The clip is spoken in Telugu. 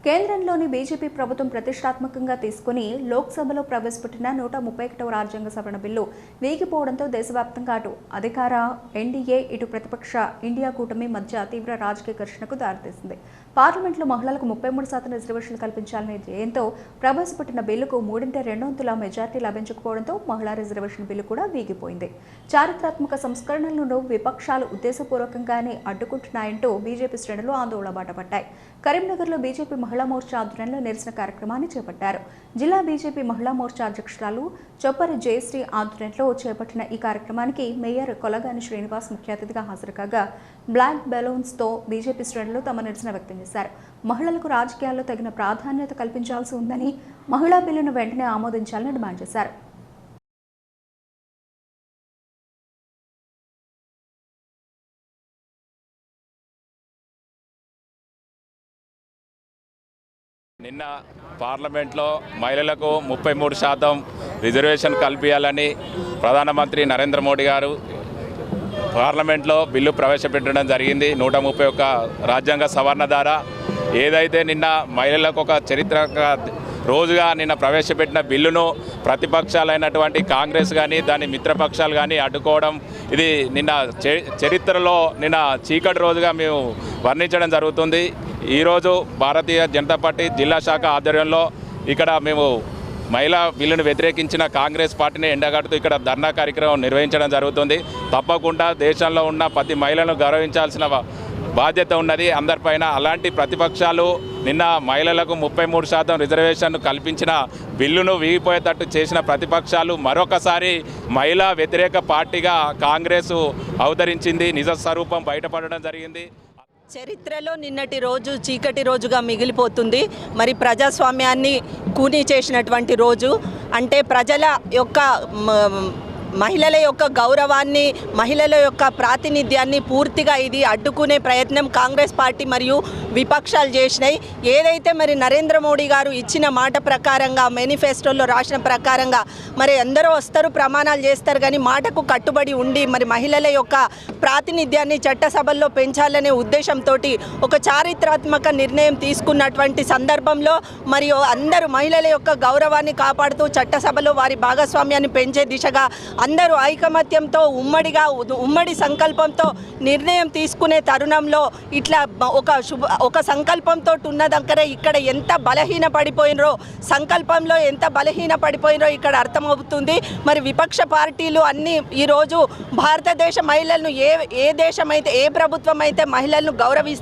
కేంద్రంలోని బీజేపీ ప్రభుత్వం ప్రతిష్టాత్మకంగా తీసుకుని లోక్సభలో ప్రవేశపెట్టిన 131వ రాజ్యాంగ సవరణ బిల్లు వేగిపోవడంతో దేశవ్యాప్తంగా అటు అధికార ఎన్డీఏ ఇటు ప్రతిపక్ష ఇండియా కూటమి మధ్య తీవ్ర రాజకీయ ఘర్షణకు దారితీసింది. పార్లమెంట్లో మహిళలకు 33% రిజర్వేషన్లు కల్పించాలనే ధ్యేయంతో ప్రవేశపెట్టిన బిల్లుకు 3/2 మెజార్టీ లభించకపోవడంతో మహిళా రిజర్వేషన్ బిల్లు కూడా వీగిపోయింది. చారిత్రాత్మక సంస్కరణలను విపక్షాలు ఉద్దేశపూర్వకంగానే అడ్డుకుంటున్నాయంటూ బీజేపీ శ్రేణులు ఆందోళన బాటపట్టాయి. కరీంనగర్లో బీజేపీ మహిళా మోర్చా ఆధ్వర్యంలో నిరసన కార్యక్రమాన్ని చేపట్టారు. జిల్లా బీజేపీ మహిళా మోర్చా అధ్యక్షురాలు చొప్పరి జయశ్రీ ఆధ్వర్యంలో చేపట్టిన ఈ కార్యక్రమానికి మేయర్ కొలగాని శ్రీనివాస్ ముఖ్య అతిథిగా హాజరు కాగా బ్లాక్ బెలూన్స్ తో బీజేపీ శ్రేణులు తమ నిరసన వ్యక్తం చేశారు. మహిళలకు రాజకీయాల్లో తగిన ప్రాధాన్యత కల్పించాల్సి ఉందని, మహిళా బిల్లును వెంటనే ఆమోదించాలని డిమాండ్ చేశారు. నిన్న పార్లమెంట్లో మహిళలకు 33% రిజర్వేషన్ కల్పించాలని ప్రధానమంత్రి నరేంద్ర మోడీ గారు పార్లమెంట్లో బిల్లు ప్రవేశపెట్టడం జరిగింది. 131 రాజ్యాంగ సవరణ ద్వారా ఏదైతే నిన్న మహిళలకు ఒక చరిత్రక రోజుగా నిన్న ప్రవేశపెట్టిన బిల్లును ప్రతిపక్షాలైనటువంటి కాంగ్రెస్ కానీ దాని మిత్రపక్షాలు కానీ అడ్డుకోవడం, ఇది నిన్న చరిత్రలో నిన్న చీకటి రోజుగా మేము వర్ణించడం జరుగుతుంది. ఈరోజు భారతీయ జనతా పార్టీ జిల్లా శాఖ ఆధ్వర్యంలో ఇక్కడ మేము మహిళా బిల్లును వ్యతిరేకించిన కాంగ్రెస్ పార్టీని ఎండగడుతూ ఇక్కడ ధర్నా కార్యక్రమం నిర్వహించడం జరుగుతుంది. తప్పకుండా దేశంలో ఉన్న ప్రతి మహిళను గౌరవించాల్సిన బాధ్యత ఉన్నది అందరిపైన. అలాంటి ప్రతిపక్షాలు నిన్న మహిళలకు 33% రిజర్వేషన్ కల్పించిన బిల్లును వీగిపోయేటట్టు చేసిన ప్రతిపక్షాలు మరొకసారి మహిళా వ్యతిరేక పార్టీగా కాంగ్రెస్ అవతరించింది. నిజ స్వరూపం బయటపడడం జరిగింది. చరిత్రలో నిన్నటి రోజు చీకటి రోజుగా మిగిలిపోతుంది. మరి ప్రజాస్వామ్యాన్ని కూనీ చేసినటువంటి రోజు, అంటే ప్రజల యొక్క మహిళల యొక్క గౌరవాన్ని, మహిళల యొక్క ప్రాతినిధ్యాన్ని పూర్తిగా ఇది అడ్డుకునే ప్రయత్నం కాంగ్రెస్ పార్టీ మరియు విపక్షాలు చేసినాయి. ఏదైతే మరి నరేంద్ర మోడీ గారు ఇచ్చిన మాట ప్రకారంగా, మేనిఫెస్టోలో రాసిన ప్రకారంగా మరి అందరూ వస్తారు, ప్రమాణాలు చేస్తారు, కానీ మాటకు కట్టుబడి ఉండి మరి మహిళల యొక్క ప్రాతినిధ్యాన్ని చట్టసభల్లో పెంచాలనే ఉద్దేశంతో ఒక చారిత్రాత్మక నిర్ణయం తీసుకున్నటువంటి సందర్భంలో మరియు అందరూ మహిళల యొక్క గౌరవాన్ని కాపాడుతూ చట్టసభలో వారి భాగస్వామ్యాన్ని పెంచే దిశగా అందరూ ఐకమత్యంతో ఉమ్మడి సంకల్పంతో నిర్ణయం తీసుకునే తరుణంలో ఇట్లా ఒక సంకల్పంతో ఉన్న దగ్గర ఇక్కడ ఎంత బలహీన పడిపోయినరో, సంకల్పంలో ఎంత బలహీన పడిపోయినరో ఇక్కడ అర్థమవుతుంది. మరి విపక్ష పార్టీలు అన్నీ ఈరోజు భారతదేశ మహిళలను ఏ దేశమైతే, ఏ ప్రభుత్వం అయితే మహిళలను గౌరవిస్తుందో